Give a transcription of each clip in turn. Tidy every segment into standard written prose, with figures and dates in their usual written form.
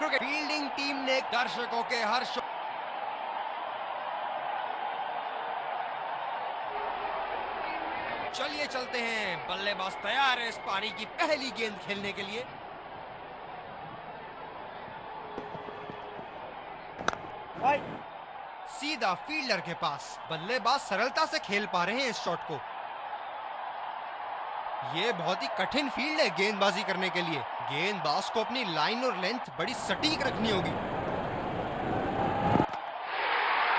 Fielding team ने दर्शकों के हर्ष। चलिए चलते हैं, बल्लेबाज तैयार है इस पारी की पहली गेंद खेलने के लिए। सीधा फील्डर के पास, बल्लेबाज सरलता से खेल पा रहे हैं इस शॉट को। ये बहुत ही कठिन फील्ड है गेंदबाजी करने के लिए। गेंदबाज को अपनी लाइन और लेंथ बड़ी सटीक रखनी होगी।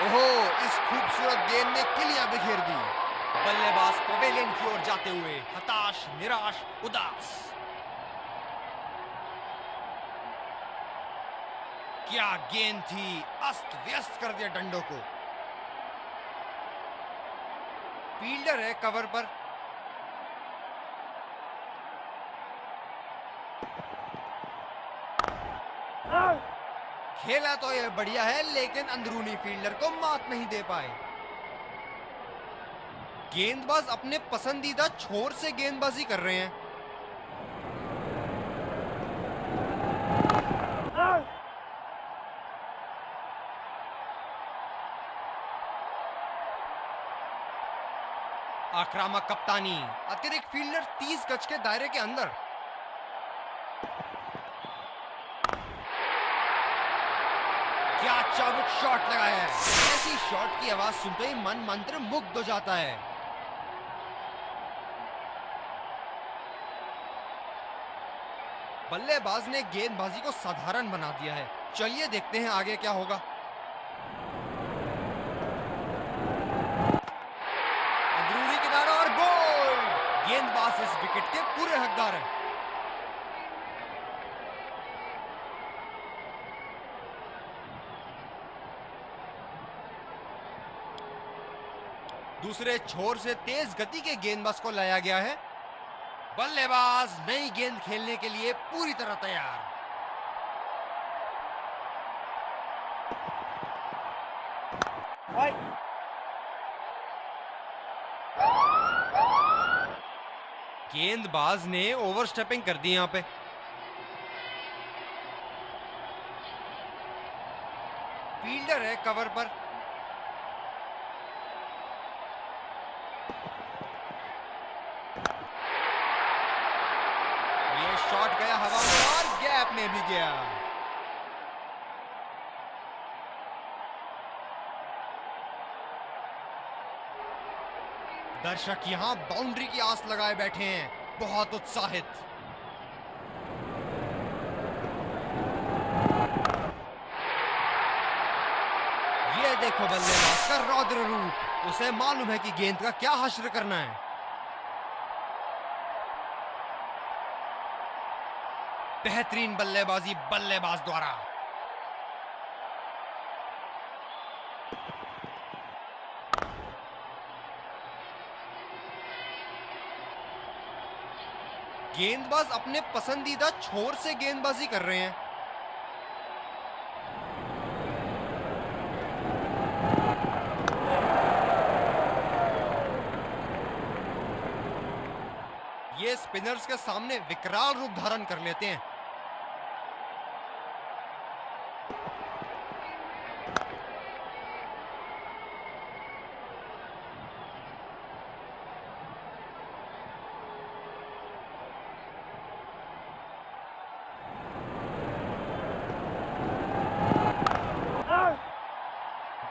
ओहो, इस खूबसूरत गेंद ने किलियां बिखेर दी। बल्लेबाज पवेलियन की ओर जाते हुए हताश, निराश, उदास। क्या गेंद थी, अस्त व्यस्त कर दिया डंडों को। फील्डर है कवर पर। खेला तो यह बढ़िया है, लेकिन अंदरूनी फील्डर को मात नहीं दे पाए। गेंदबाज अपने पसंदीदा छोर से गेंदबाजी कर रहे हैं। आक्रामक कप्तानी, अतिरिक्त फील्डर 30 गज के दायरे के अंदर। क्या चाबुक शॉट लगाया है। ऐसी शॉट की आवाज सुनते ही मन मंत्र मुग्ध हो जाता है। बल्लेबाज ने गेंदबाजी को साधारण बना दिया है। चलिए देखते हैं आगे क्या होगा। अंदरूनी किनारा और गोल। गेंदबाज इस विकेट के पूरे हकदार हैं। दूसरे छोर से तेज गति के गेंदबाज को लाया गया है। बल्लेबाज नई गेंद खेलने के लिए पूरी तरह तैयार। गेंदबाज ने ओवरस्टेपिंग कर दी यहां पे। फील्डर है कवर पर। ये शॉट गया हवा में और गैप में भी गया। दर्शक यहां बाउंड्री की आस लगाए बैठे हैं, बहुत उत्साहित। ये देखो बल्लेबाज का रौद्र रूप। उसे मालूम है कि गेंद का क्या हश्र करना है। बेहतरीन बल्लेबाजी बल्लेबाज द्वारा। गेंदबाज अपने पसंदीदा छोर से गेंदबाजी कर रहे हैं। ये स्पिनर्स के सामने विकराल रूप धारण कर लेते हैं।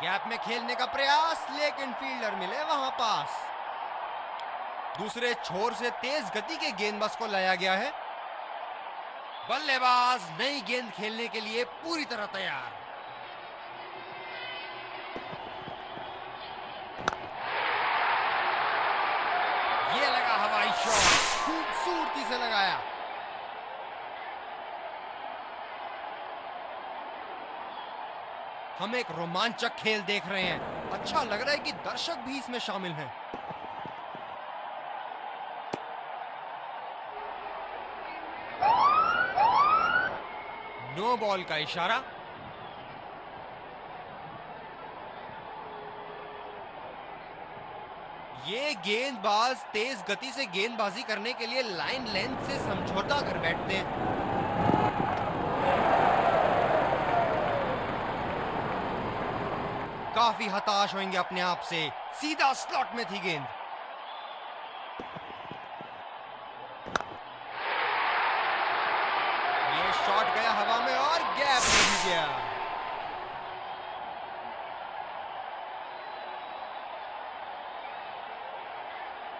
गैप में खेलने का प्रयास, लेकिन फील्डर मिले वहां पास। दूसरे छोर से तेज गति के गेंदबाज को लाया गया है। बल्लेबाज नई गेंद खेलने के लिए पूरी तरह तैयार। ये लगा हवाई शॉट, खूबसूरती से लगाया। हम एक रोमांचक खेल देख रहे हैं। अच्छा लग रहा है कि दर्शक भी इसमें शामिल हैं। नो बॉल का इशारा। ये गेंदबाज तेज गति से गेंदबाजी करने के लिए लाइन लेंथ से समझौता कर बैठते हैं। काफी हताश होंगे अपने आप से। सीधा स्लॉट में थी गेंद। ये शॉट गया हवा में और गैप में भी गया।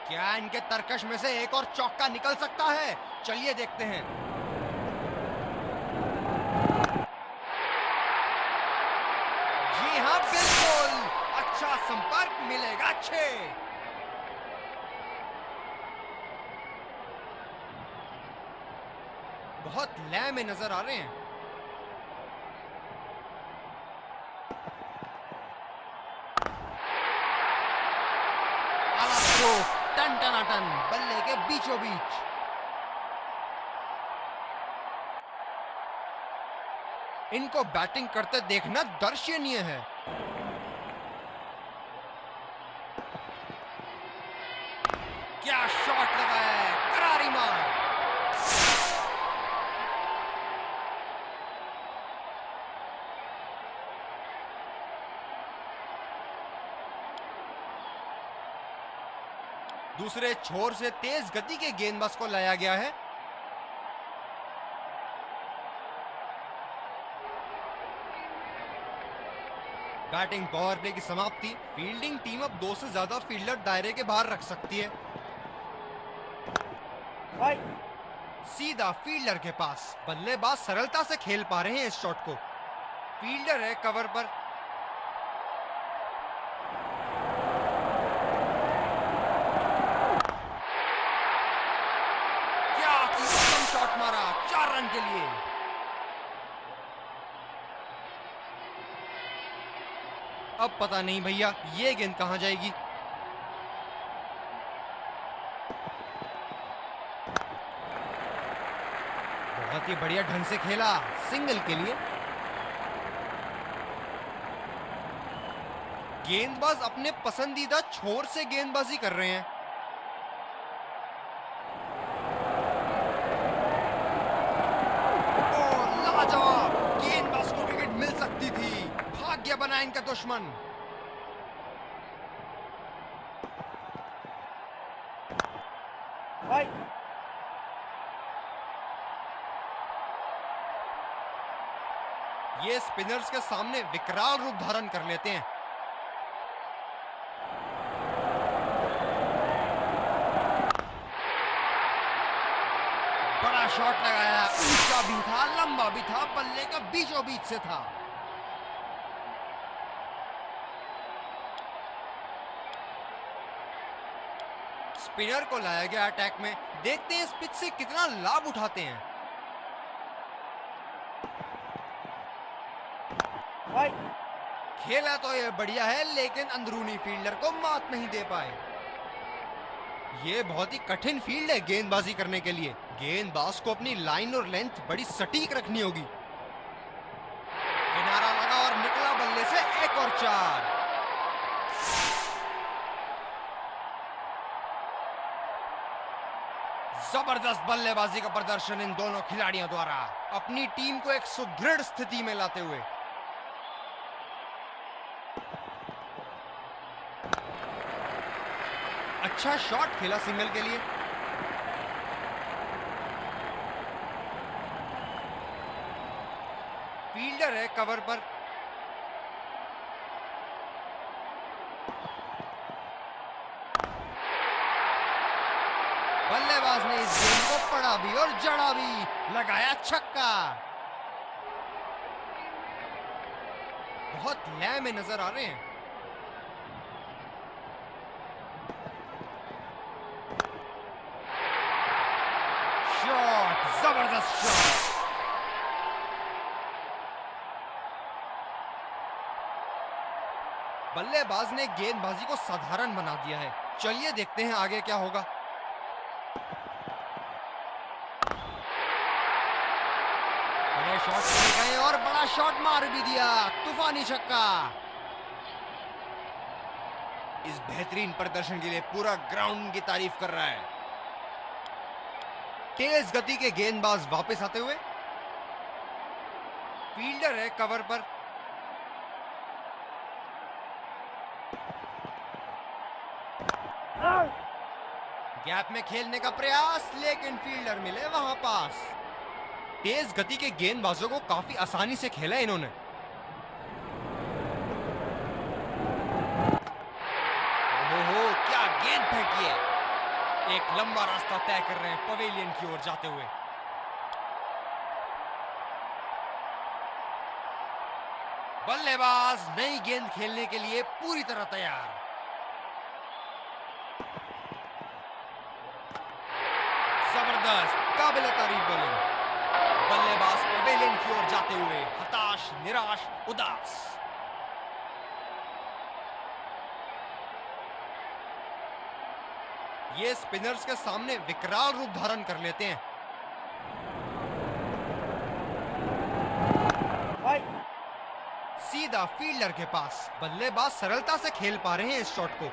क्या इनके तरकश में से एक और चौका निकल सकता है? चलिए देखते हैं। जी हाँ, बिल्कुल। अच्छा संपर्क मिलेगा 6। बहुत लय में नजर आ रहे हैं। आला स्ट्रोक, टन टनाटन, बल्ले के बीचों बीच। इनको बैटिंग करते देखना दर्शनीय है। क्या शॉट लगाया है, करारी मार। दूसरे छोर से तेज गति के गेंदबाज को लाया गया है। बैटिंग पावर प्ले की समाप्ति। फील्डिंग टीम अब 2 से ज्यादा फील्डर दायरे के बाहर रख सकती है। सीधा फील्डर के पास। बल्लेबाज सरलता से खेल पा रहे हैं इस शॉट को। फील्डर है कवर पर। क्या उत्तम शॉट मारा, 4 रन के लिए। अब पता नहीं भैया ये गेंद कहां जाएगी। बहुत ही बढ़िया ढंग से खेला, सिंगल के लिए। गेंदबाज अपने पसंदीदा छोर से गेंदबाजी कर रहे हैं। ओ लाजवाब, गेंदबाज को विकेट मिल सकती थी। भाग्य बना इनका दुश्मन। ये स्पिनर्स के सामने विकराल रूप धारण कर लेते हैं। बड़ा शॉट लगाया, ऊंचा भी था, लंबा भी था, बल्ले का बीचों बीच से था। स्पिनर को लाया गया अटैक में। देखते हैं इस पिच से कितना लाभ उठाते हैं। खेला तो ये बढ़िया है, लेकिन अंदरूनी फील्डर को मात नहीं दे पाए। ये बहुत ही कठिन फील्ड है गेंदबाजी करने के लिए। गेंदबाज को अपनी लाइन और लेंथ बड़ी सटीक रखनी होगी। किनारा लगा और निकला बल्ले से 1 और 4। जबरदस्त बल्लेबाजी का प्रदर्शन इन दोनों खिलाड़ियों द्वारा, अपनी टीम को एक सुदृढ़ स्थिति में लाते हुए। अच्छा शॉट खेला सिंगल के लिए। फील्डर है कवर पर। बल्लेबाज ने इस गेंद को पड़ा भी और जड़ा भी, लगाया छक्का। बहुत लय में नजर आ रहे हैं। शॉट, जबरदस्त शॉट। बल्लेबाज ने गेंदबाजी को साधारण बना दिया है। चलिए देखते हैं आगे क्या होगा। बड़े शॉट चले गए और बड़ा शॉट मार भी दिया, तूफानी छक्का। इस बेहतरीन प्रदर्शन के लिए पूरा ग्राउंड की तारीफ कर रहा है। तेज गति के गेंदबाज वापस आते हुए। फील्डर है कवर पर। गैप में खेलने का प्रयास, लेकिन फील्डर मिले वहां पास। तेज गति के गेंदबाजों को काफी आसानी से खेला इन्होंने। ओहो, क्या गेंद फेंकी है। एक लंबा रास्ता तय कर रहे हैं पवेलियन की ओर जाते हुए। बल्लेबाज नई गेंद खेलने के लिए पूरी तरह तैयार। जबरदस्त, काबिल तारीफ बॉलिंग। बल्लेबाज पवेलियन की ओर जाते हुए हताश, निराश, उदास। ये स्पिनर्स के सामने विकराल रूप धारण कर लेते हैं। सीधा फील्डर के पास। बल्लेबाज सरलता से खेल पा रहे हैं इस शॉट को।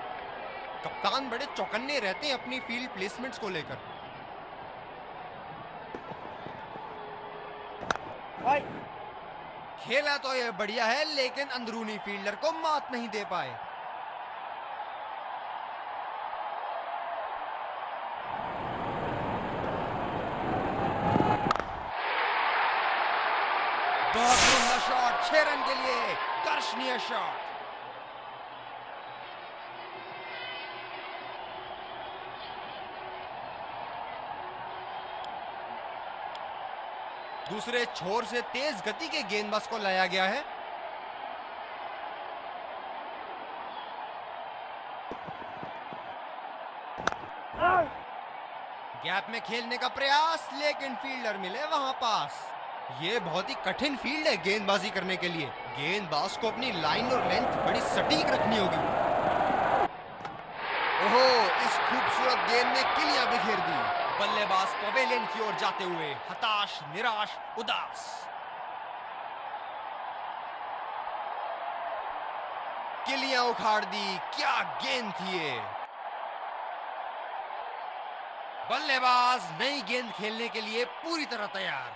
कप्तान बड़े चौकन्ने रहते हैं अपनी फील्ड प्लेसमेंट्स को लेकर। खेला तो ये बढ़िया है, लेकिन अंदरूनी फील्डर को मात नहीं दे पाए। बहुत उम्दा शॉट, 6 रन के लिए दर्शनीय शॉट। दूसरे छोर से तेज गति के गेंदबाज को लाया गया है। गैप में खेलने का प्रयास, लेकिन फील्डर मिले वहां पास। ये बहुत ही कठिन फील्ड है गेंदबाजी करने के लिए। गेंदबाज को अपनी लाइन और लेंथ बड़ी सटीक रखनी होगी। ओहो, इस खूबसूरत गेंद ने किलियां बिखेर दी। बल्लेबाज पवेलियन की ओर जाते हुए हताश, निराश, उदास। किलियां उखाड़ दी, क्या गेंद थी ये। बल्लेबाज नई गेंद खेलने के लिए पूरी तरह तैयार।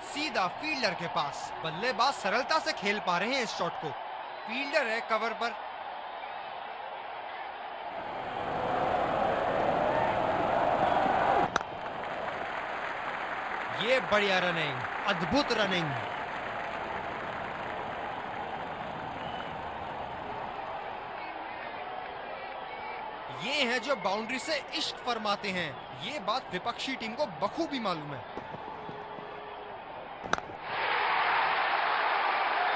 सीधा फील्डर के पास। बल्लेबाज सरलता से खेल पा रहे हैं इस शॉट को। फील्डर है कवर पर। ये बढ़िया रनिंग, अद्भुत रनिंग। ये हैं जो बाउंड्री से इश्क फरमाते हैं। ये बात विपक्षी टीम को बखूबी मालूम है।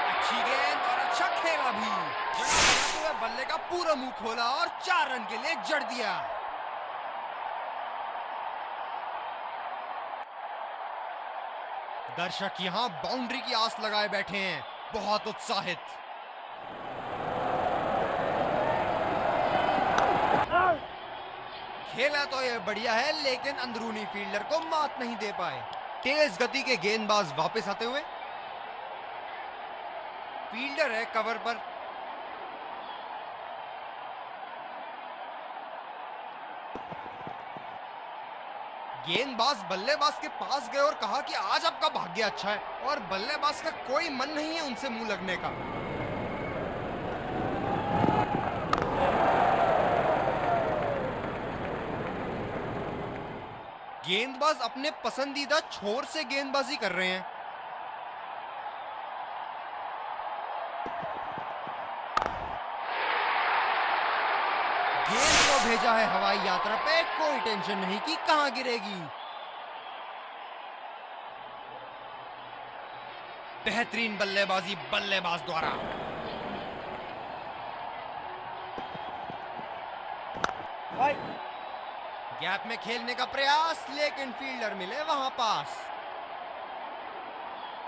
अच्छी गेंद और अच्छा खेला भी। जगह बनाते हुए बल्ले का पूरा मुंह खोला और 4 रन के लिए जड़ दिया। दर्शक यहां बाउंड्री की आस लगाए बैठे हैं, बहुत उत्साहित। खेला तो ये बढ़िया है, लेकिन अंदरूनी फील्डर को मात नहीं दे पाए। तेज गति के गेंदबाज वापस आते हुए। फील्डर है कवर पर। गेंदबाज बल्लेबाज के पास गए और कहा कि आज आपका भाग्य अच्छा है, और बल्लेबाज का कोई मन नहीं है उनसे मुंह लगने का। गेंदबाज अपने पसंदीदा छोर से गेंदबाजी कर रहे हैं। गेंद को भेजा है हवाई यात्रा पे, कोई टेंशन नहीं कि कहां गिरेगी। बेहतरीन बल्लेबाजी बल्लेबाज द्वारा। गैप में खेलने का प्रयास, लेकिन फील्डर मिले वहां पास।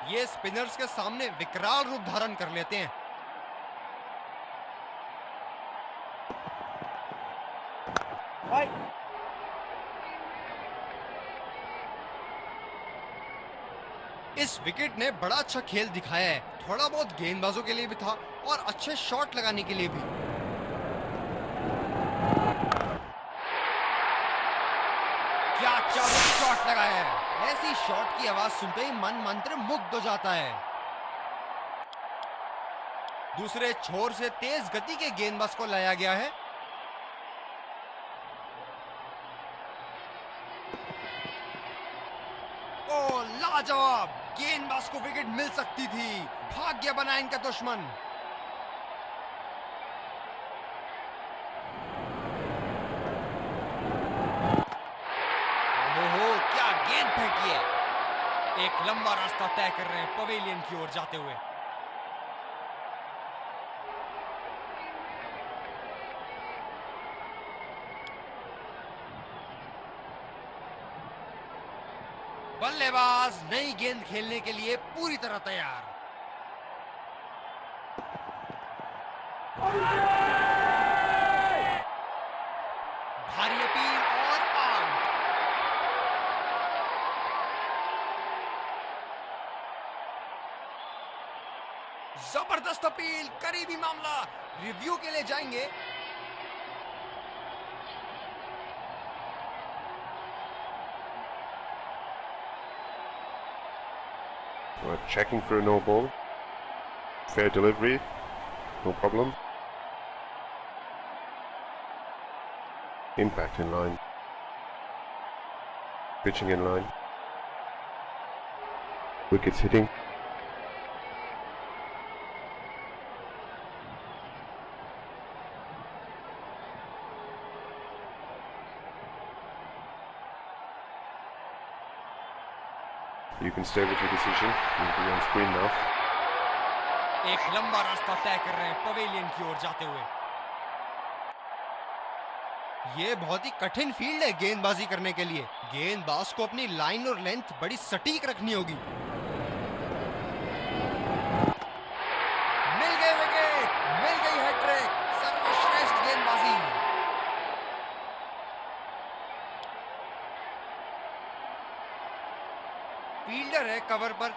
ये स्पिनर्स के सामने विकराल रूप धारण कर लेते हैं। इस विकेट ने बड़ा अच्छा खेल दिखाया है। थोड़ा बहुत गेंदबाजों के लिए भी था और अच्छे शॉट लगाने के लिए भी। क्या चाबुक शॉट लगाया है। ऐसी शॉट की आवाज सुनते ही मन मंत्र मुग्ध हो जाता है। दूसरे छोर से तेज गति के गेंदबाज को लाया गया है। ओ लाजवाब! गेंदबाज को विकेट मिल सकती थी। भाग्य बना इनका दुश्मन। ओहो, क्या गेंद फेंकी है। एक लंबा रास्ता तय कर रहे हैं पवेलियन की ओर जाते हुए। बल्लेबाज नई गेंद खेलने के लिए पूरी तरह तैयार। भारी अपील और आउट। जबरदस्त अपील, करीबी मामला, रिव्यू के लिए जाएंगे। We're checking for a no ball. Fair delivery, no problem. Impact in line. Pitching in line. Wickets hitting. You can stay with your decision. You'll be on screen now. एक लंबा रास्ता तय कर रहे हैं पवेलियन की ओर जाते हुए। ये बहुत ही कठिन फील्ड है गेंदबाजी करने के लिए। गेंदबाज को अपनी लाइन और लेंथ बड़ी सटीक रखनी होगी। मिल गए विकेट, मिल गई हैट्रिक। सर्वश्रेष्ठ गेंदबाजी। फील्डर है कवर पर।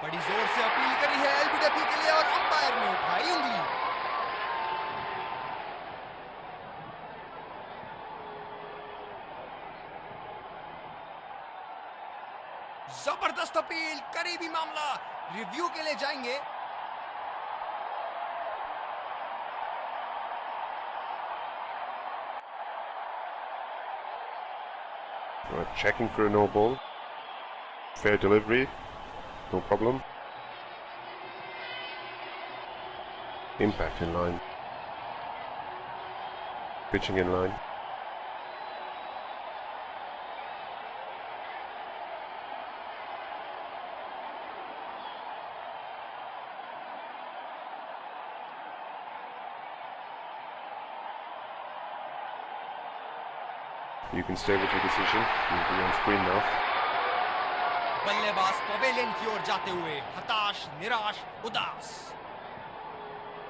बड़ी जोर से अपील करी है एलबीडब्ल्यू के लिए और अंपायर ने उठाई उंगली। जबरदस्त अपील, करीबी मामला, रिव्यू के लिए जाएंगे। We're checking for a no ball. Fair delivery, no problem. Impact in line. Pitching in line. You can stay with your decision. You'll be on screen now. बल्लेबाज पवेलियन की ओर जाते हुए हताश, निराश, उदास।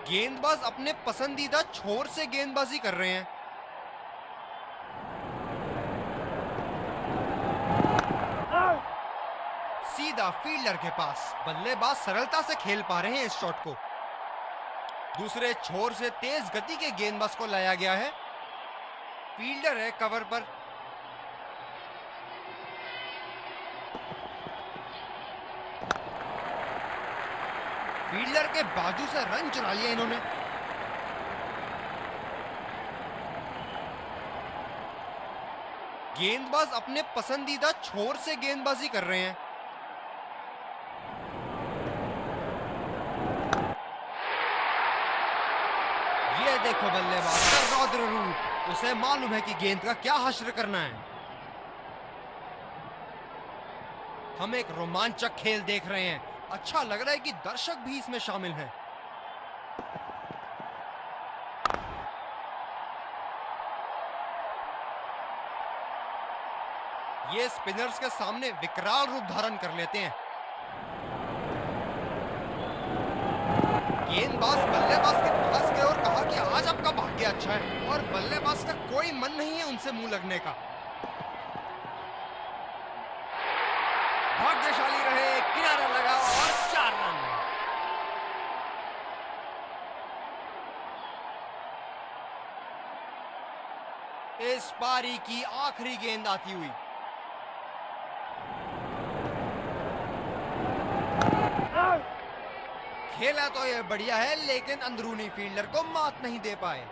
गेंदबाज अपने पसंदीदा छोर से गेंदबाजी कर रहे हैं। सीधा फील्डर के पास। बल्लेबाज सरलता से खेल पा रहे हैं इस शॉट को। दूसरे छोर से तेज गति के गेंदबाज को लाया गया है। फील्डर है कवर पर। फील्डर के बाजू से रन चुरा लिया इन्होंने। गेंदबाज अपने पसंदीदा छोर से गेंदबाजी कर रहे हैं। ये देखो बल्लेबाज का रौद्र रूप। उसे मालूम है कि गेंद का क्या हश्र करना है। हम एक रोमांचक खेल देख रहे हैं। अच्छा लग रहा है कि दर्शक भी इसमें शामिल हैं। ये स्पिनर्स के सामने विकराल रूप धारण कर लेते हैं। गेंदबाज बल्लेबाज के पास गए और कहा कि आज आपका भाग्य अच्छा है, और बल्लेबाज का कोई मन नहीं है उनसे मुंह लगने का। भाग्यशाली रहे, किनारा लगा और 4 रन। इस पारी की आखिरी गेंद आती हुई। खेला तो ये बढ़िया है, लेकिन अंदरूनी फील्डर को मात नहीं दे पाए।